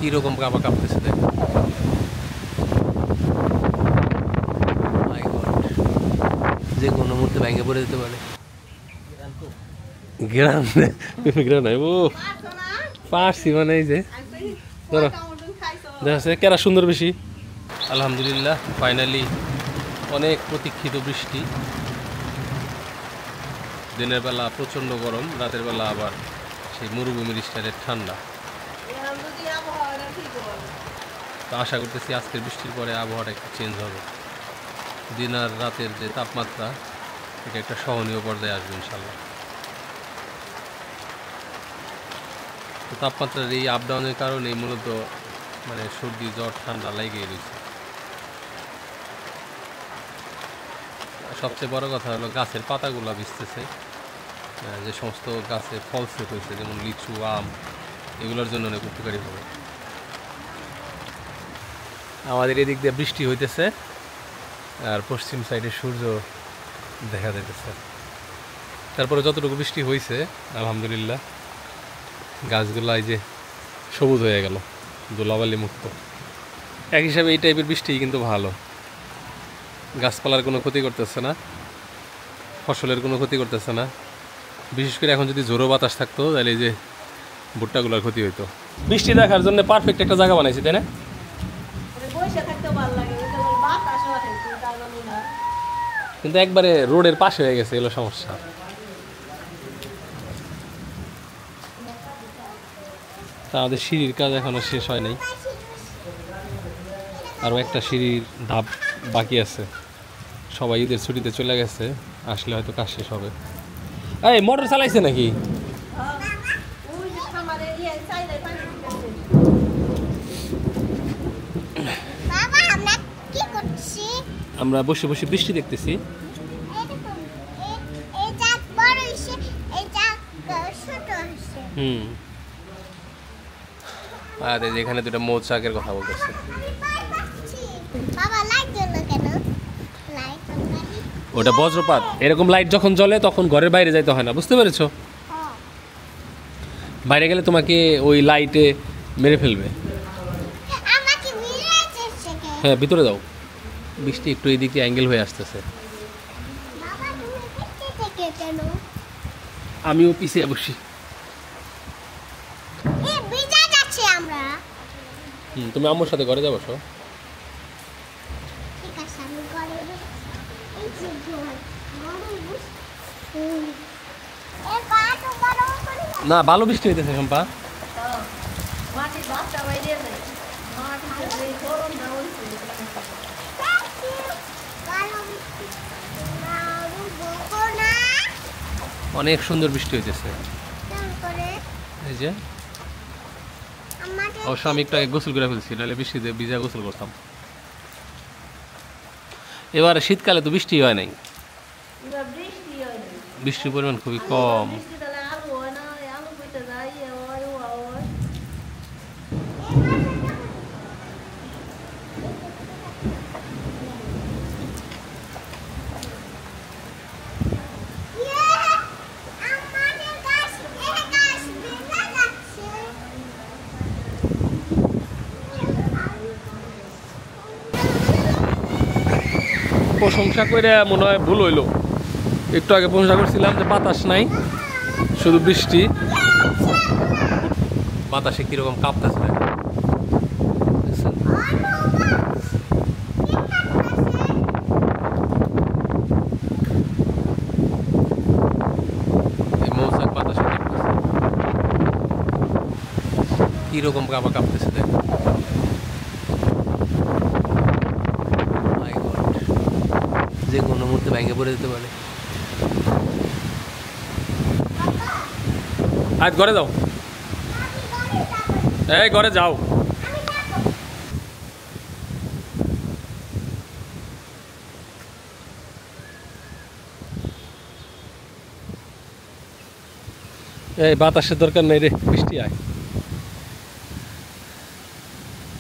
কিরকম কাঁপা কাঁপতেছে দেখ। যে কোনো মুহূর্তে ভেঙে পড়ে যেতে পারে। গ্রাম ও পারছি মানে এই যে ধরো দেখা কেরা সুন্দর বেশি। আলহামদুলিল্লাহ ফাইনালি অনেক প্রতীক্ষিত বৃষ্টি। দিনের বেলা প্রচণ্ড গরম, রাতের বেলা আবার সেই মরুভূমির স্টাইলের ঠান্ডা। তো আশা করতেছি আজকের বৃষ্টির পরে আবহাওয়াটা একটু চেঞ্জ হবে। দিন আর রাতের যে তাপমাত্রা এটা একটা সহনীয় পর্যায়ে আসবে ইনশাল্লাহ। তো তাপমাত্রার এই আপ ডাউনের কারণে মূলত মানে সর্দি জ্বর ঠান্ডা লেগেই রয়েছে। সবচেয়ে বড় কথা হলো গাছের পাতাগুলো ভিজতেছে। যে সমস্ত গাছে ফল সেট হয়েছে যেমন লিচু, আম, এগুলোর জন্য অনেক উপকারী হবে। আমাদের এদিক দিয়ে বৃষ্টি হইতেছে আর পশ্চিম সাইডে সূর্য দেখা যাইতেছে। তারপরে যতটুকু বৃষ্টি হয়েছে আলহামদুলিল্লাহ গাছগুলো এই যে সবুজ হয়ে গেল, ধুলাবালি মুক্ত। এক হিসাবে এই টাইপের বৃষ্টি কিন্তু ভালো, গাছপালার কোনো ক্ষতি করতেছে না, ফসলের কোনো ক্ষতি করতেছে না। বিশেষ করে এখন যদি জোরো বাতাস থাকতো তাহলে এই যে ভুট্টাগুলোর ক্ষতি হইতো। বৃষ্টি দেখার জন্য পারফেক্ট একটা জায়গা বানাইছি, তাই না? কিন্তু একবারে রোডের পাশে হয়ে গেছে, এগুলো সমস্যা। তা আমাদের সিঁড়ির কাজ এখনো শেষ হয় নাই, আরও একটা সিঁড়ির ধাপ বাকি আছে। সবাই ঈদের ছুটিতে চলে গেছে, আসলে হয়তো কাজ শেষ হবে। এই মোটর চালাইছে নাকি? আমরা বসে বসে বৃষ্টি দেখতেছি। আর এখানে দুটো মৌচাকের কথা বলতেছে। ওটা বজ্রপাত, এরকম লাইট যখন জ্বলে তখন ঘরের বাইরে যাইতে হয় না, বুঝতে পেরেছো? বাইরে গেলে তোমাকে ওই লাইটে মেরে ফেলবে। হ্যাঁ ভিতরে যাও, বৃষ্টি একটু এই দিকে অ্যাঙ্গেল হয়ে আসতেছে। আমিও পিছিয়ে বসি। তুমি আম্মুর সাথে ঘরে যাবো? না ভালো বৃষ্টি হইতেছে শম্পা। অনেক সুন্দর বৃষ্টি হইতেছে। এই যে অবশ্য আমি একটু আগে গোসল করে ফেলছি, নাহলে বৃষ্টিতে ভিজা গোসল করতাম। এবার শীতকালে তো বৃষ্টি হয় নাই, বৃষ্টির পরিমাণ খুবই কম। প্রশংসা করে মনে হয় ভুল হইল, একটু আগে প্রশংসা করছিলাম যে বাতাস নাই, শুধু বৃষ্টি। বাতাসে কিরকম কাঁপতেছে মৌচাক, বাতাসে কিরকম কাঁপা কাঁপতেছে দেখ। যে কোনো মুহূর্তে ভেঙে পড়ে যেতে পারে। আজ ঘরে যাও, এই ঘরে যাও। এই বাতাসের দরকার নেই রে, বৃষ্টি আয়।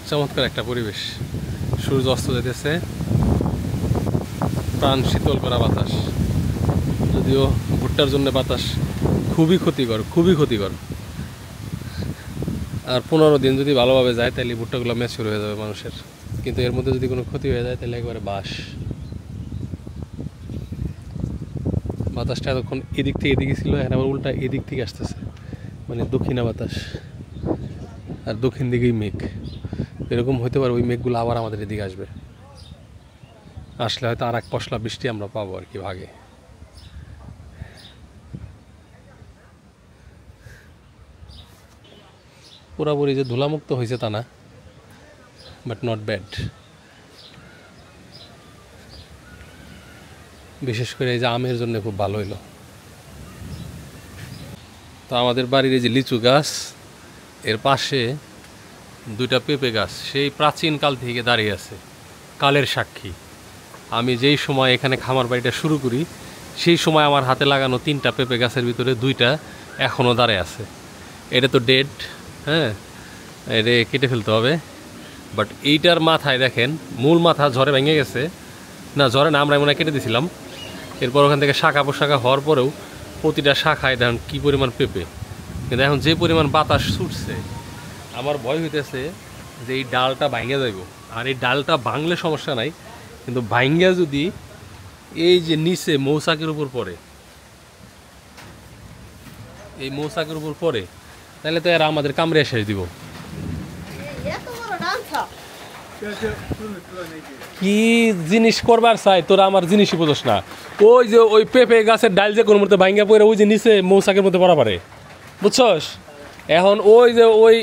চমৎকার একটা পরিবেশ, সূর্য অস্ত যেতেছে, প্রাণ শীতল করা বাতাস। যদিও ভুট্টার জন্য বাতাস খুবই ক্ষতিকর, খুবই ক্ষতিকর। আর 15 দিন যদি ভালোভাবে যায় তাহলে ভুট্টাগুলো ম্যাচিউর হয়ে যাবে মানুষের, কিন্তু এর মধ্যে যদি কোনো ক্ষতি হয়ে যায় তাহলে একবারে বাস। বাতাসটা এতক্ষণ এদিক থেকে এদিকে ছিল, এখন আবার উল্টা এদিক থেকে আসতেছে, মানে দক্ষিণা বাতাস, আর দক্ষিণ দিকেই মেঘ। এরকম হতে পারে ওই মেঘগুলো আবার আমাদের এদিকে আসবে, আসলে হয়তো আর এক পশলা বৃষ্টি আমরা পাবো আর কি ভাগে। পুরাপুরি যে ধুলামুক্ত হয়েছে তা না, বাট নট ব্যাড। বিশেষ করে এই যে আমের জন্য খুব ভালো হইলো। তো আমাদের বাড়ির এই যে লিচু গাছ, এর পাশে 2টা পেঁপে গাছ সেই প্রাচীনকাল থেকে দাঁড়িয়ে আছে, কালের সাক্ষী। আমি যেই সময় এখানে খামার বাড়িটা শুরু করি সেই সময় আমার হাতে লাগানো 3টা পেঁপে গাছের ভিতরে 2টা এখনও দাঁড়িয়ে আছে। এটা তো ডেড, হ্যাঁ, এটা কেটে ফেলতে হবে। বাট এইটার মাথায় দেখেন মূল মাথা ঝড়ে ভেঙে গেছে, না ঝড়ে না, আমরা মনে হয় কেটে দিয়েছিলাম। এরপর ওখান থেকে শাখা পোশাখা হওয়ার পরেও প্রতিটা শাখায় দেখেন কী পরিমাণ পেঁপে। কিন্তু এখন যে পরিমাণ বাতাস ছুটছে, আমার ভয় হইতেছে যে এই ডালটা ভাঙে যাইব। আর এই ডালটা ভাঙলে সমস্যা নাই, কিন্তু ভাঙ্গা যদি এই যে নিচে মৌচাকের উপর পড়ে, এই মৌচাকের উপর পড়ে, তাহলে তো এরা আমাদের কামড়ে শেষ দিব। কি জিনিস করবার চাই তোরা, আমার জিনিসই বোঝস না। ওই যে ওই পেঁপে গাছের ডাল যে কোনো মধ্যে ভাঙ্গা পড়ে ওই যে নিচে মৌচাকের মধ্যে পড়া পারে, বুঝছস? এখন ওই যে ওই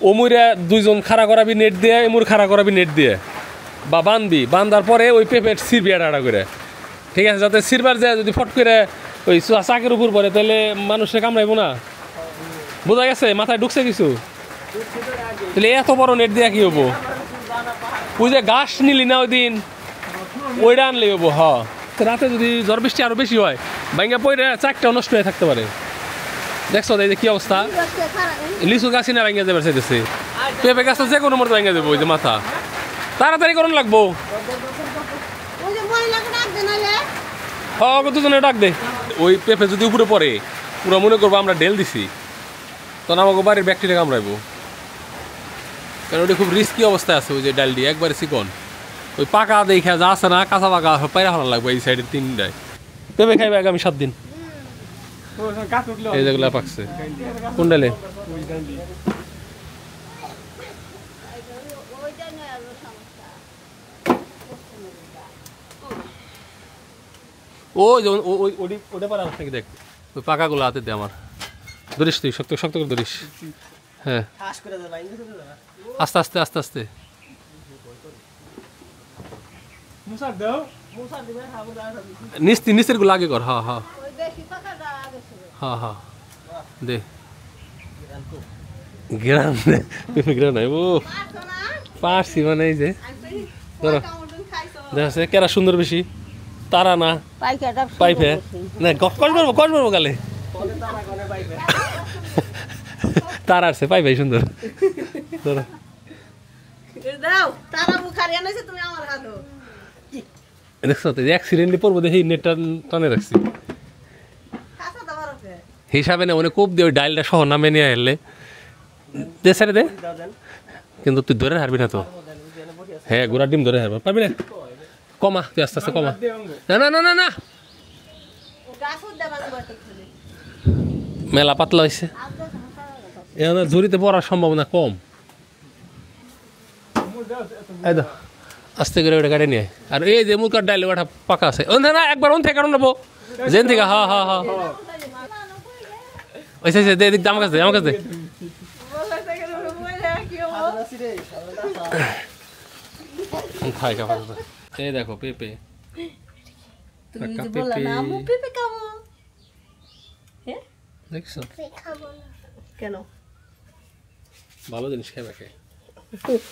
অমুরা 2জন খাড়া করাবি নেট দিয়ে, এমুর খাড়া করাবি নেট দিয়ে, বা বান্ধবি, বান্ধার পরে ওই পেঁপের ছিড়বি আড়া করে, ঠিক আছে? যাতে ছিড়বার যায় যদি ফট করে ওই চাকের উপর পড়ে তাহলে মানুষের কামড়াইব না, বোঝা গেছে? মাথায় ঢুকছে কিছু? তাহলে এত বড় নেট দিয়ে কি হবো? ওই যে ঘাস নিলি না ওই দিন, ওইটা আনলে হবো। হ, রাতে যদি ঝড় বৃষ্টি আরো বেশি হয়, ভাঙ্গা পড়ে চাকটাও নষ্ট হয়ে থাকতে পারে। দেখছো এই যে কি অবস্থা, লিচু গাছই না ভাঙ্গা যাবে চাইতেছে, পেঁপে গাছটা যে কোনো মধ্যে ভাঙ্গা দেবো। ওই যে মাথা তাড়াতাড়ি করুন লাগবো। দুজনে ডাক দে। ওই পেঁপে যদি উপরে পড়ে পুরো মনে করবো আমরা ঢেল দিছি, তখন আমাকে বাড়ির ব্যাকটেরিয়া কামড়াইবো। কারণ ওটা খুব রিস্কি অবস্থায় আছে। ওই যে ডালটি একবারে চিকন, ওই পাকা দেখা যা আছে না, কাঁচা পাকা পায়রা ফেলা লাগবে এই সাইডের 3টায়। পেঁপে খাইবে আগামী 7 দিন। এই যেগুলো পাকছে কোন ডালে? ওই ওটা পারা নাকি দেখ, ওই পাকাগুলো হাতে দে আমার। ধরিস তুই, শক্ত শক্ত করে ধরিস। হ্যাঁ, আস্তে আস্তে আস্তে আস্তে। নিচের গুলো আগে কর। হ্যাঁ হ্যাঁ হ্যাঁ হ্যাঁ দে। গ্রাম গ্রাম নাই ও পারছি, মানে এই যে ধরো দেখা কেরা সুন্দর বেশি, তারা না পাইপে না, কষ পারবো গালে তারা আসছে পাইপে সুন্দর। ধরো দেখছো তো অ্যাক্সিডেন্টলি পড়বো দেখি নেটটা টানে রাখছি হিসাবে না, মানে কোপ দিয়ে ওই ডাইলটা সহ নামে নিয়ে এলে দে ছেড়ে দে। কিন্তু তুই ধরে হারবি না তো। হ্যাঁ, গোড়ার ডিম ধরে হারবো পারবি না। কমা তুই আস্তে আস্তে কমা। না না না না না, মেলা পাতলা হয়েছে, এখন ঝুড়িতে পড়ার সম্ভাবনা কম। এই তো আস্তে করে ওটা গাড়ি নিয়ে। আর এই যে মুখার ডাইলে ওটা পাকা আছে, না একবার ওন থেকে কারণ নেবো যেন থেকে। হ্যাঁ হ্যাঁ হ্যাঁ ওই দিক আমার কাছে, আমার কাছে খাই খাবার। এই দেখো পেঁপে, দেখছো কেন ভালো জিনিস খাইবা। কে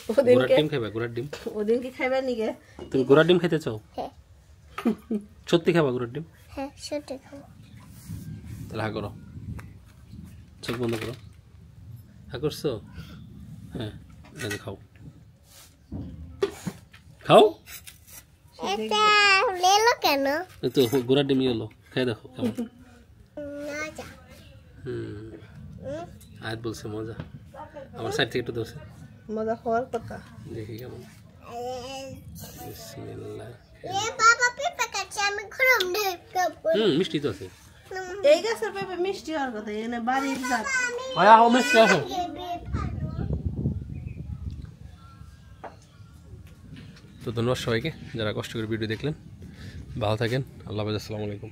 ওদিন ঘোড়ার ডিম খাইবা? ঘোড়ার ডিম ওদিন কি খাইবা নিকে? তুমি ঘোড়ার ডিম খাইতে চাও? সত্যি খাবা ঘোড়ার ডিম? হ্যাঁ, সত্যি খাবো। তাহলে হা করো, চোখ বন্ধ করো। হা করছো? হ্যাঁ, খাও খাও। এটা লেলো কেন? এই তো ঘোড়ার ডিম এলো, খাই দেখো কেমন। মজা। আয়াত বলছে মজা। আমার সাইড থেকে একটু দোষ মজা হওয়ার কথা। দেখি কেমন। বিসমিল্লাহ। বাবা পেঁপে কাটছে আমি ঘুরম মিষ্টি তো আছে। এই গাছের পেঁপে মিষ্টি হওয়ার কথা, এখানে বাড়ির জাত। মিষ্টি আছে। তো ধন্যবাদ সবাইকে যারা কষ্ট করে ভিডিও দেখলেন। ভালো থাকেন। আল্লাহ হাফেজ। আসসালামু আলাইকুম।